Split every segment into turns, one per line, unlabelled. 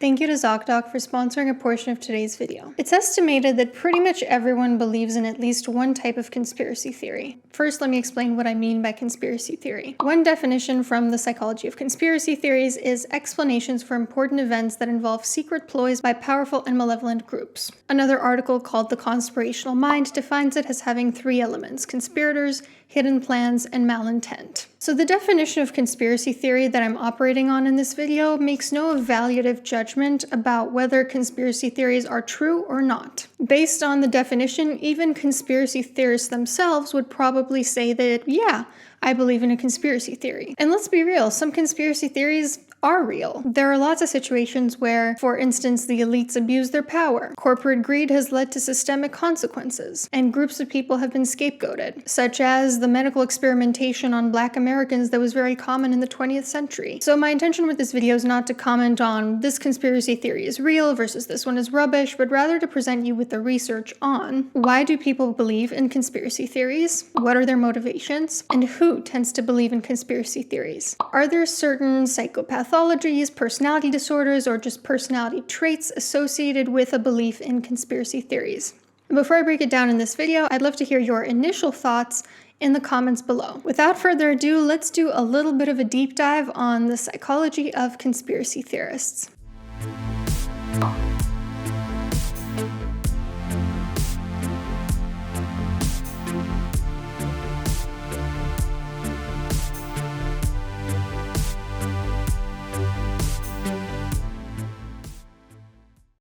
Thank you to Zocdoc for sponsoring a portion of today's video. It's estimated that pretty much everyone believes in at least one type of conspiracy theory. First, let me explain what I mean by conspiracy theory. One definition from the psychology of conspiracy theories is explanations for important events that involve secret ploys by powerful and malevolent groups. Another article called The Conspirational Mind defines it as having three elements: conspirators, hidden plans, and malintent. So the definition of conspiracy theory that I'm operating on in this video makes no evaluative judgment about whether conspiracy theories are true or not. Based on the definition, even conspiracy theorists themselves would probably say that, yeah, I believe in a conspiracy theory. And let's be real, some conspiracy theories are real. There are lots of situations where, for instance, the elites abuse their power. Corporate greed has led to systemic consequences, and groups of people have been scapegoated, such as the medical experimentation on Black Americans that was very common in the 20th century. So my intention with this video is not to comment on this conspiracy theory is real versus this one is rubbish, but rather to present you with the research on why do people believe in conspiracy theories, what are their motivations, and who tends to believe in conspiracy theories. Are there certain psychopathologies, personality disorders, or just personality traits associated with a belief in conspiracy theories? Before I break it down in this video, I'd love to hear your initial thoughts in the comments below. Without further ado, let's do a little bit of a deep dive on the psychology of conspiracy theorists.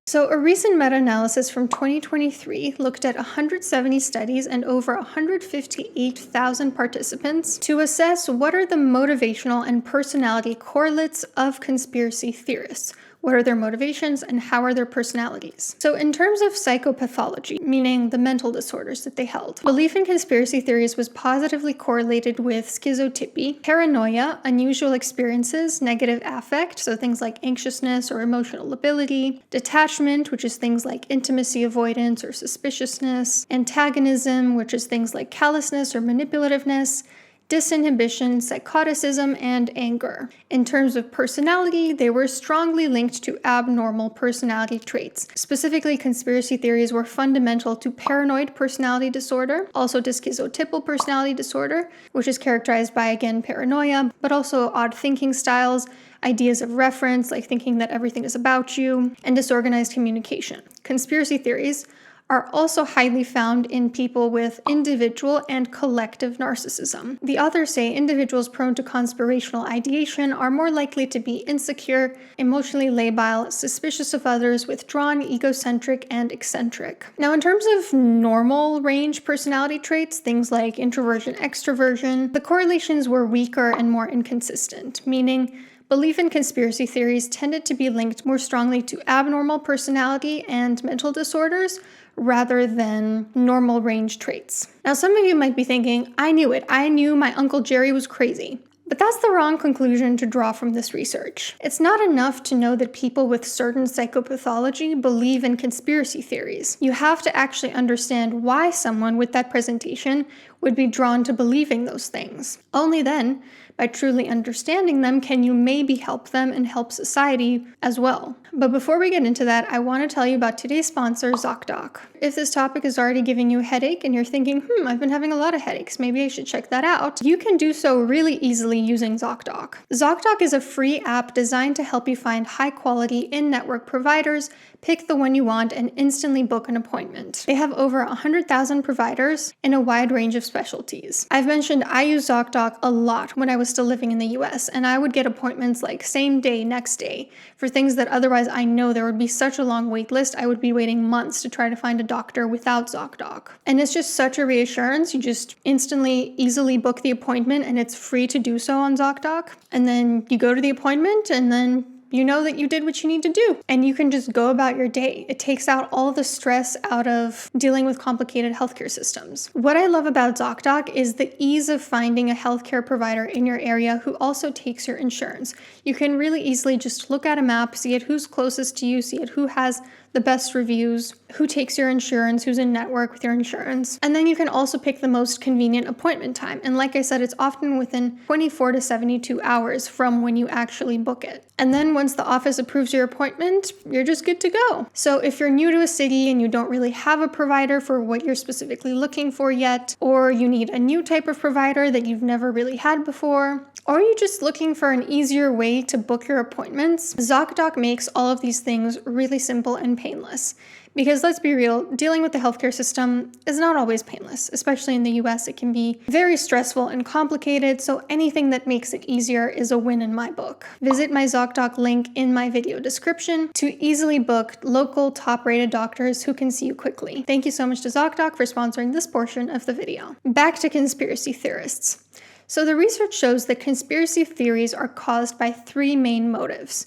So a recent meta-analysis from 2023 looked at 170 studies and over 158,000 participants to assess what are the motivational and personality correlates of conspiracy theorists. What are their motivations and how are their personalities? So in terms of psychopathology, meaning the mental disorders that they held, belief in conspiracy theories was positively correlated with schizotypy, paranoia, unusual experiences, negative affect, so things like anxiousness or emotional lability, detachment, which is things like intimacy avoidance or suspiciousness, antagonism, which is things like callousness or manipulativeness, disinhibition, psychoticism, and anger. In terms of personality, they were strongly linked to abnormal personality traits. Specifically, conspiracy theories were fundamental to paranoid personality disorder, also to schizotypal personality disorder, which is characterized by, again, paranoia, but also odd thinking styles, ideas of reference, like thinking that everything is about you, and disorganized communication. Conspiracy theories are also highly found in people with individual and collective narcissism. The authors say individuals prone to conspirational ideation are more likely to be insecure, emotionally labile, suspicious of others, withdrawn, egocentric, and eccentric. Now, in terms of normal range personality traits, things like introversion, extroversion, the correlations were weaker and more inconsistent, meaning belief in conspiracy theories tended to be linked more strongly to abnormal personality and mental disorders rather than normal range traits. Now, some of you might be thinking, I knew it. I knew my Uncle Jerry was crazy. But that's the wrong conclusion to draw from this research. It's not enough to know that people with certain psychopathology believe in conspiracy theories. You have to actually understand why someone with that presentation would be drawn to believing those things. Only then, by truly understanding them, can you maybe help them and help society as well. But before we get into that, I want to tell you about today's sponsor, Zocdoc. If this topic is already giving you a headache and you're thinking, I've been having a lot of headaches, maybe I should check that out, you can do so really easily using Zocdoc. Zocdoc is a free app designed to help you find high-quality in-network providers, pick the one you want, and instantly book an appointment. They have over 100,000 providers in a wide range of specialties. I've mentioned I use Zocdoc a lot when I was still living in the US, and I would get appointments like same day, next day, for things that otherwise I know there would be such a long wait list, I would be waiting months to try to find a doctor without Zocdoc. And it's just such a reassurance. You just instantly, easily book the appointment, and it's free to do so on Zocdoc. And then you go to the appointment, and then you know that you did what you need to do, and you can just go about your day. It takes out all the stress out of dealing with complicated healthcare systems. What I love about Zocdoc is the ease of finding a healthcare provider in your area who also takes your insurance. You can really easily just look at a map, see at who's closest to you, see at who has the best reviews, who takes your insurance, who's in network with your insurance. And then you can also pick the most convenient appointment time. And like I said, it's often within 24 to 72 hours from when you actually book it. And then once the office approves your appointment, you're just good to go. So if you're new to a city and you don't really have a provider for what you're specifically looking for yet, or you need a new type of provider that you've never really had before, or you're just looking for an easier way to book your appointments, Zocdoc makes all of these things really simple and painless. Because let's be real, dealing with the healthcare system is not always painless. Especially in the US, it can be very stressful and complicated, so anything that makes it easier is a win in my book. Visit my Zocdoc link in my video description to easily book local top-rated doctors who can see you quickly. Thank you so much to Zocdoc for sponsoring this portion of the video. Back to conspiracy theorists. So the research shows that conspiracy theories are caused by three main motives: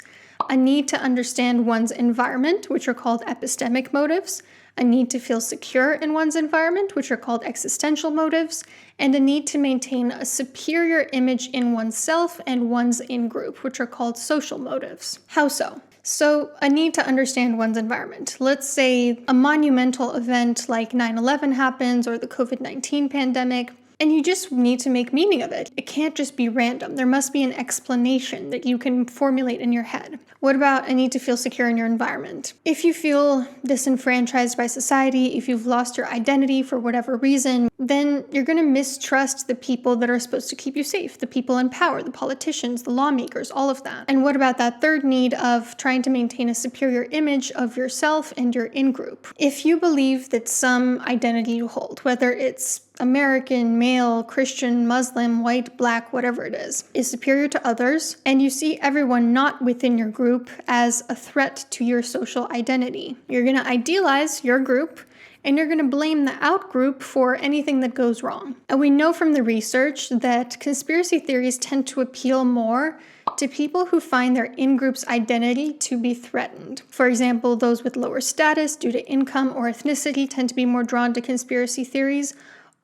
a need to understand one's environment, which are called epistemic motives, a need to feel secure in one's environment, which are called existential motives, and a need to maintain a superior image in oneself and one's in-group, which are called social motives. How so? So, a need to understand one's environment. Let's say a monumental event like 9/11 happens or the COVID-19 pandemic, and you just need to make meaning of it. It can't just be random. There must be an explanation that you can formulate in your head. What about a need to feel secure in your environment? If you feel disenfranchised by society, if you've lost your identity for whatever reason, then you're going to mistrust the people that are supposed to keep you safe, the people in power, the politicians, the lawmakers, all of that. And what about that third need of trying to maintain a superior image of yourself and your in-group? If you believe that some identity you hold, whether it's American, male, Christian, Muslim, white, black, whatever it is superior to others, and you see everyone not within your group as a threat to your social identity, you're going to idealize your group and you're going to blame the out-group for anything that goes wrong. And we know from the research that conspiracy theories tend to appeal more to people who find their in-group's identity to be threatened. For example, those with lower status due to income or ethnicity tend to be more drawn to conspiracy theories,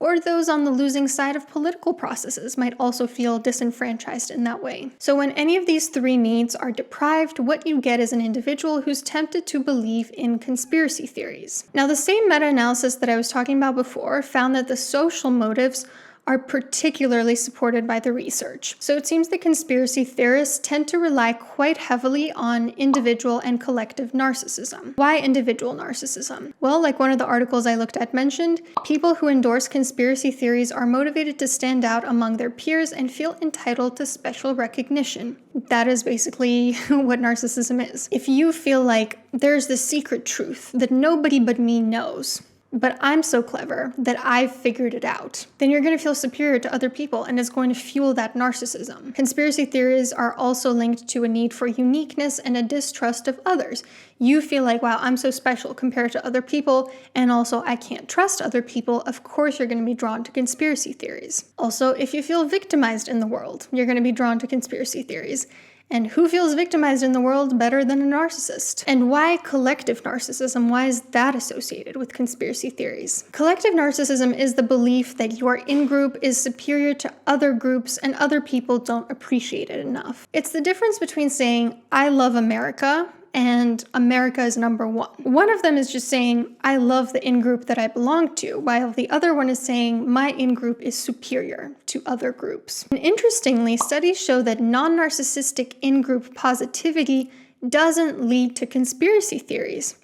or those on the losing side of political processes might also feel disenfranchised in that way. So when any of these three needs are deprived, what you get is an individual who's tempted to believe in conspiracy theories. Now, the same meta-analysis that I was talking about before found that the social motives are particularly supported by the research. So it seems that conspiracy theorists tend to rely quite heavily on individual and collective narcissism. Why individual narcissism? Well, like one of the articles I looked at mentioned, people who endorse conspiracy theories are motivated to stand out among their peers and feel entitled to special recognition. That is basically what narcissism is. If you feel like there's this secret truth that nobody but me knows, but I'm so clever that I've figured it out, then you're going to feel superior to other people, and it's going to fuel that narcissism. Conspiracy theories are also linked to a need for uniqueness and a distrust of others. You feel like, wow, I'm so special compared to other people, and also I can't trust other people. Of course, you're going to be drawn to conspiracy theories. Also, if you feel victimized in the world, you're going to be drawn to conspiracy theories. And who feels victimized in the world better than a narcissist? And why collective narcissism? Why is that associated with conspiracy theories? Collective narcissism is the belief that your in-group is superior to other groups and other people don't appreciate it enough. It's the difference between saying, I love America, and America is number one. One of them is just saying, I love the in-group that I belong to, while the other one is saying, my in-group is superior to other groups. And interestingly, studies show that non-narcissistic in-group positivity doesn't lead to conspiracy theories.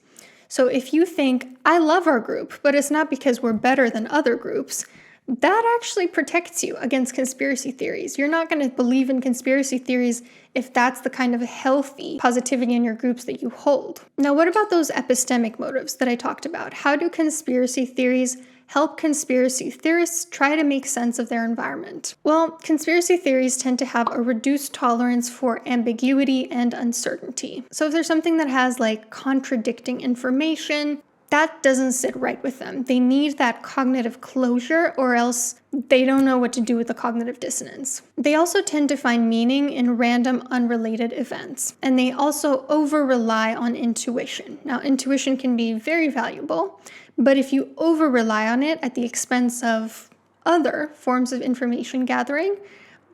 So if you think, I love our group, but it's not because we're better than other groups, that actually protects you against conspiracy theories. You're not going to believe in conspiracy theories if that's the kind of healthy positivity in your groups that you hold. Now, what about those epistemic motives that I talked about? How do conspiracy theories help conspiracy theorists try to make sense of their environment? Well, conspiracy theories tend to have a reduced tolerance for ambiguity and uncertainty. So if there's something that has like contradicting information, that doesn't sit right with them. They need that cognitive closure, or else they don't know what to do with the cognitive dissonance. They also tend to find meaning in random, unrelated events. And they also over-rely on intuition. Now, intuition can be very valuable, but if you over-rely on it at the expense of other forms of information gathering,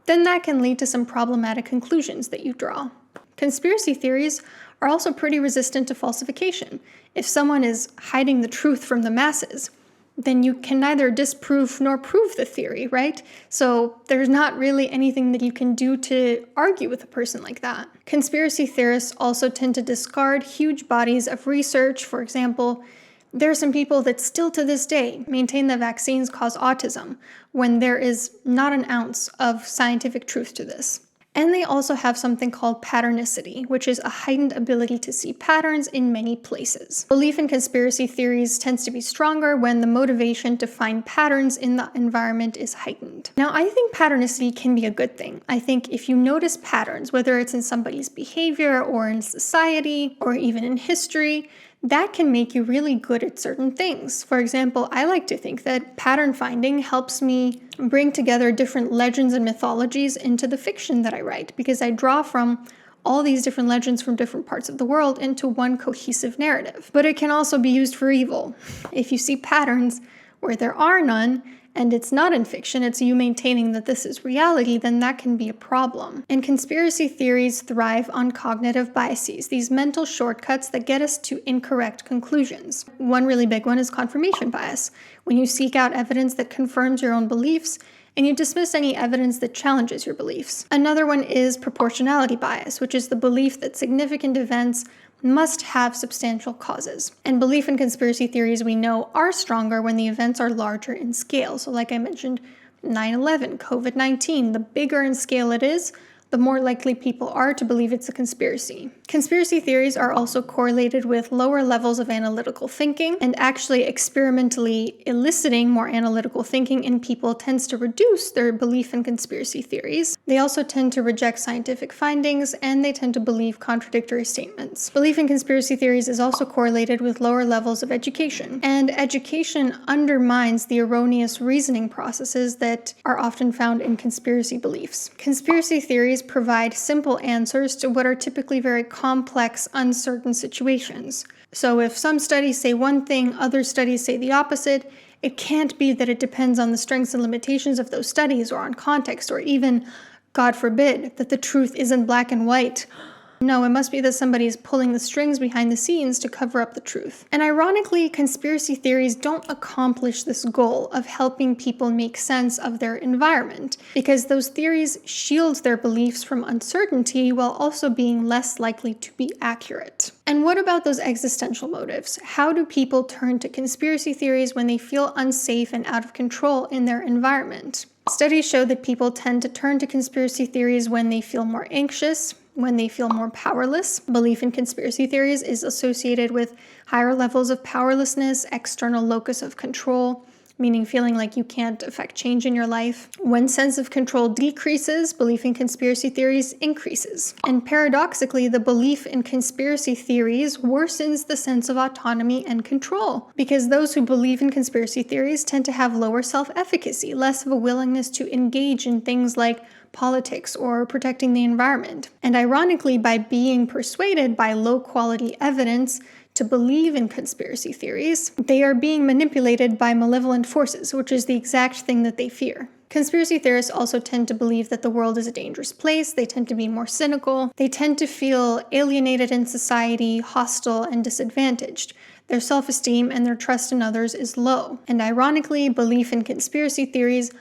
then that can lead to some problematic conclusions that you draw. Conspiracy theories are also pretty resistant to falsification. If someone is hiding the truth from the masses, then you can neither disprove nor prove the theory, right? So there's not really anything that you can do to argue with a person like that. Conspiracy theorists also tend to discard huge bodies of research. For example, there are some people that still to this day maintain that vaccines cause autism when there is not an ounce of scientific truth to this. And they also have something called patternicity, which is a heightened ability to see patterns in many places. Belief in conspiracy theories tends to be stronger when the motivation to find patterns in the environment is heightened. Now, I think patternicity can be a good thing. I think if you notice patterns, whether it's in somebody's behavior or in society or even in history, that can make you really good at certain things. For example, I like to think that pattern finding helps me bring together different legends and mythologies into the fiction that I write, because I draw from all these different legends from different parts of the world into one cohesive narrative. But it can also be used for evil. If you see patterns where there are none, and it's not in fiction, it's you maintaining that this is reality, then that can be a problem. And conspiracy theories thrive on cognitive biases, these mental shortcuts that get us to incorrect conclusions. One really big one is confirmation bias, when you seek out evidence that confirms your own beliefs and you dismiss any evidence that challenges your beliefs. Another one is proportionality bias, which is the belief that significant events must have substantial causes. And belief in conspiracy theories, we know, are stronger when the events are larger in scale. So like I mentioned, 9/11, COVID-19, the bigger in scale it is, the more likely people are to believe it's a conspiracy. Conspiracy theories are also correlated with lower levels of analytical thinking, and actually experimentally eliciting more analytical thinking in people tends to reduce their belief in conspiracy theories. They also tend to reject scientific findings, and they tend to believe contradictory statements. Belief in conspiracy theories is also correlated with lower levels of education, and education undermines the erroneous reasoning processes that are often found in conspiracy beliefs. Conspiracy theories provide simple answers to what are typically very complex, uncertain situations. So if some studies say one thing, other studies say the opposite, it can't be that it depends on the strengths and limitations of those studies or on context, or even, God forbid, that the truth isn't black and white. No, it must be that somebody is pulling the strings behind the scenes to cover up the truth. And ironically, conspiracy theories don't accomplish this goal of helping people make sense of their environment, because those theories shield their beliefs from uncertainty while also being less likely to be accurate. And what about those existential motives? How do people turn to conspiracy theories when they feel unsafe and out of control in their environment? Studies show that people tend to turn to conspiracy theories when they feel more anxious, when they feel more powerless. Belief in conspiracy theories is associated with higher levels of powerlessness, external locus of control, meaning feeling like you can't affect change in your life. When sense of control decreases, belief in conspiracy theories increases. And paradoxically, the belief in conspiracy theories worsens the sense of autonomy and control, because those who believe in conspiracy theories tend to have lower self-efficacy, less of a willingness to engage in things like politics or protecting the environment. And ironically, by being persuaded by low-quality evidence to believe in conspiracy theories, they are being manipulated by malevolent forces, which is the exact thing that they fear. Conspiracy theorists also tend to believe that the world is a dangerous place. They tend to be more cynical. They tend to feel alienated in society, hostile, and disadvantaged. Their self-esteem and their trust in others is low. And ironically, belief in conspiracy theories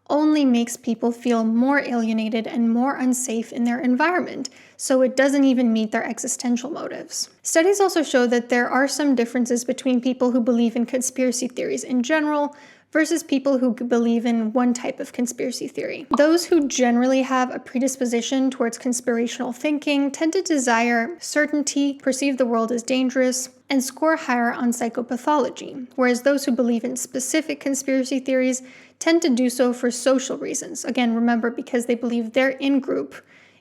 only makes people feel more alienated and more unsafe in their environment, so it doesn't even meet their existential motives. Studies also show that there are some differences between people who believe in conspiracy theories in general versus people who believe in one type of conspiracy theory. Those who generally have a predisposition towards conspirational thinking tend to desire certainty, perceive the world as dangerous, and score higher on psychopathology, whereas those who believe in specific conspiracy theories tend to do so for social reasons. Again, remember, because they believe their in-group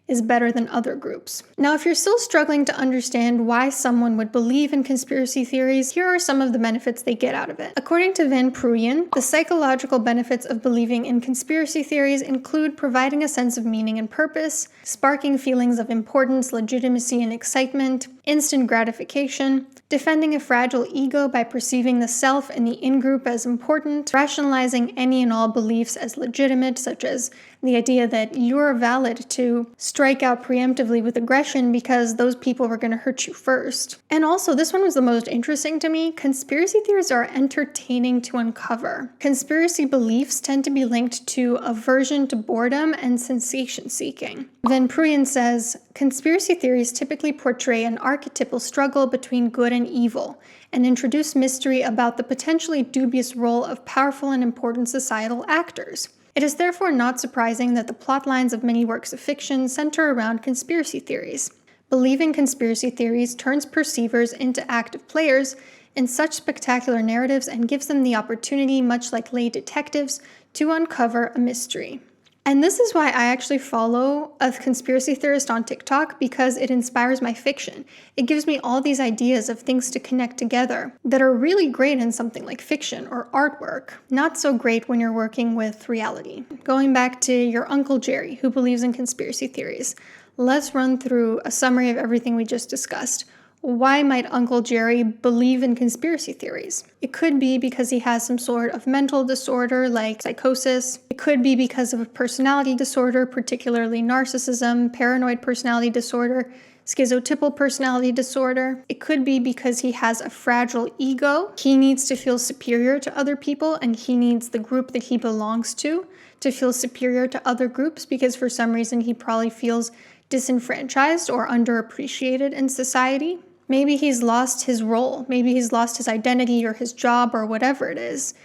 is better than other groups. Now, if you're still struggling to understand why someone would believe in conspiracy theories, here are some of the benefits they get out of it. According to Van Pruyen, the psychological benefits of believing in conspiracy theories include providing a sense of meaning and purpose, sparking feelings of importance, legitimacy, and excitement, instant gratification, defending a fragile ego by perceiving the self and the in-group as important, rationalizing any and all beliefs as legitimate, such as the idea that you're valid to strike out preemptively with aggression because those people were going to hurt you first. And also, this one was the most interesting to me. Conspiracy theories are entertaining to uncover. Conspiracy beliefs tend to be linked to aversion to boredom and sensation seeking. Van Pruyen says, conspiracy theories typically portray an archetypal struggle between good and evil, and introduce mystery about the potentially dubious role of powerful and important societal actors. It is therefore not surprising that the plot lines of many works of fiction center around conspiracy theories. Believing conspiracy theories turns perceivers into active players in such spectacular narratives and gives them the opportunity, much like lay detectives, to uncover a mystery. And this is why I actually follow a conspiracy theorist on TikTok, because it inspires my fiction. It gives me all these ideas of things to connect together that are really great in something like fiction or artwork. Not so great when you're working with reality. Going back to your Uncle Jerry, who believes in conspiracy theories, let's run through a summary of everything we just discussed. Why might Uncle Jerry believe in conspiracy theories? It could be because he has some sort of mental disorder like psychosis. It could be because of a personality disorder, particularly narcissism, paranoid personality disorder, schizotypal personality disorder. It could be because he has a fragile ego. He needs to feel superior to other people, and he needs the group that he belongs to feel superior to other groups, because for some reason he probably feels disenfranchised or underappreciated in society. Maybe he's lost his role. Maybe he's lost his identity or his job or whatever it is.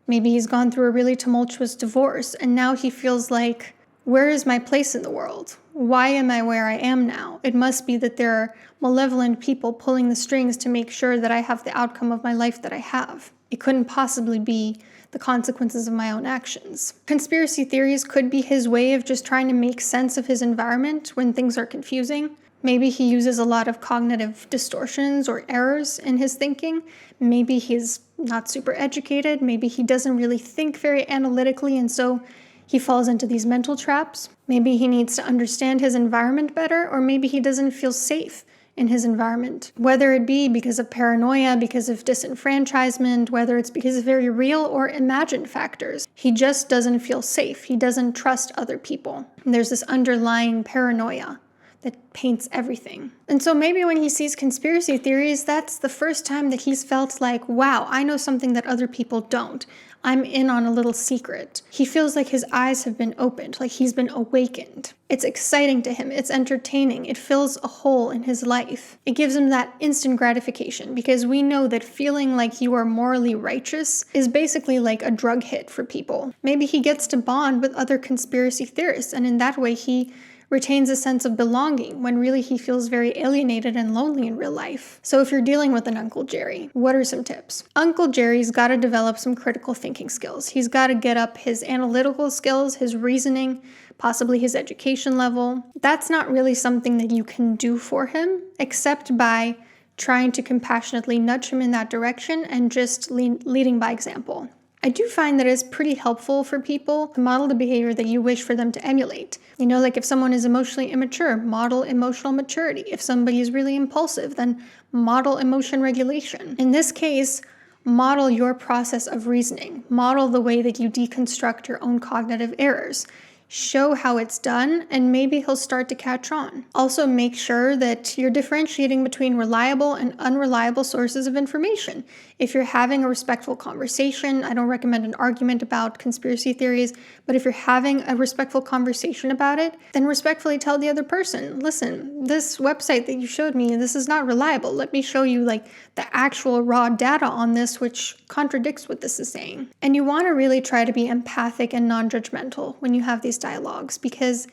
Maybe he's gone through a really tumultuous divorce, and now he feels like, where is my place in the world? Why am I where I am now? It must be that there are malevolent people pulling the strings to make sure that I have the outcome of my life that I have. It couldn't possibly be the consequences of my own actions. Conspiracy theories could be his way of just trying to make sense of his environment when things are confusing. Maybe he uses a lot of cognitive distortions or errors in his thinking. Maybe he's not super educated. Maybe he doesn't really think very analytically, and so he falls into these mental traps. Maybe he needs to understand his environment better, or maybe he doesn't feel safe in his environment. Whether it be because of paranoia, because of disenfranchisement, whether it's because of very real or imagined factors. He just doesn't feel safe. He doesn't trust other people. And there's this underlying paranoia that paints everything. And so maybe when he sees conspiracy theories, that's the first time that he's felt like, wow, I know something that other people don't. I'm in on a little secret. He feels like his eyes have been opened, like he's been awakened. It's exciting to him. It's entertaining. It fills a hole in his life. It gives him that instant gratification, because we know that feeling like you are morally righteous is basically like a drug hit for people. Maybe he gets to bond with other conspiracy theorists, and in that way he retains a sense of belonging when really he feels very alienated and lonely in real life. So if you're dealing with an Uncle Jerry, what are some tips? Uncle Jerry's got to develop some critical thinking skills. He's got to get up his analytical skills, his reasoning, possibly his education level. That's not really something that you can do for him, except by trying to compassionately nudge him in that direction and just leading by example. I do find that it's pretty helpful for people to model the behavior that you wish for them to emulate. You know, like if someone is emotionally immature, model emotional maturity. If somebody is really impulsive, then model emotion regulation. In this case, model your process of reasoning. Model the way that you deconstruct your own cognitive errors. Show how it's done, and maybe he'll start to catch on. Also, make sure that you're differentiating between reliable and unreliable sources of information. If you're having a respectful conversation, I don't recommend an argument about conspiracy theories, but if you're having a respectful conversation about it, then respectfully tell the other person, listen, this website that you showed me, this is not reliable. Let me show you like the actual raw data on this, which contradicts what this is saying. And you want to really try to be empathic and non-judgmental when you have these dialogues, because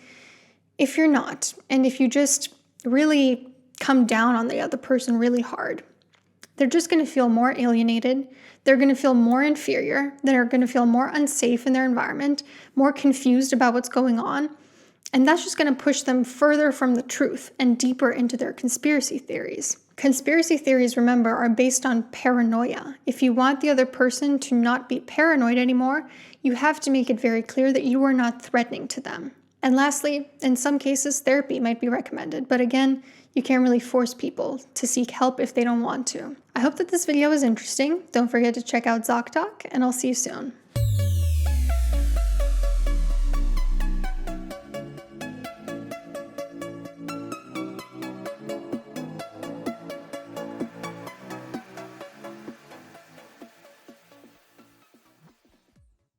if you're not, and if you just really come down on the other person really hard, they're just going to feel more alienated. They're going to feel more inferior. They're going to feel more unsafe in their environment, more confused about what's going on. And that's just going to push them further from the truth and deeper into their conspiracy theories. Conspiracy theories, remember, are based on paranoia. If you want the other person to not be paranoid anymore, you have to make it very clear that you are not threatening to them. And lastly, in some cases, therapy might be recommended, but again, you can't really force people to seek help if they don't want to. I hope that this video was interesting. Don't forget to check out Zocdoc, and I'll see you soon.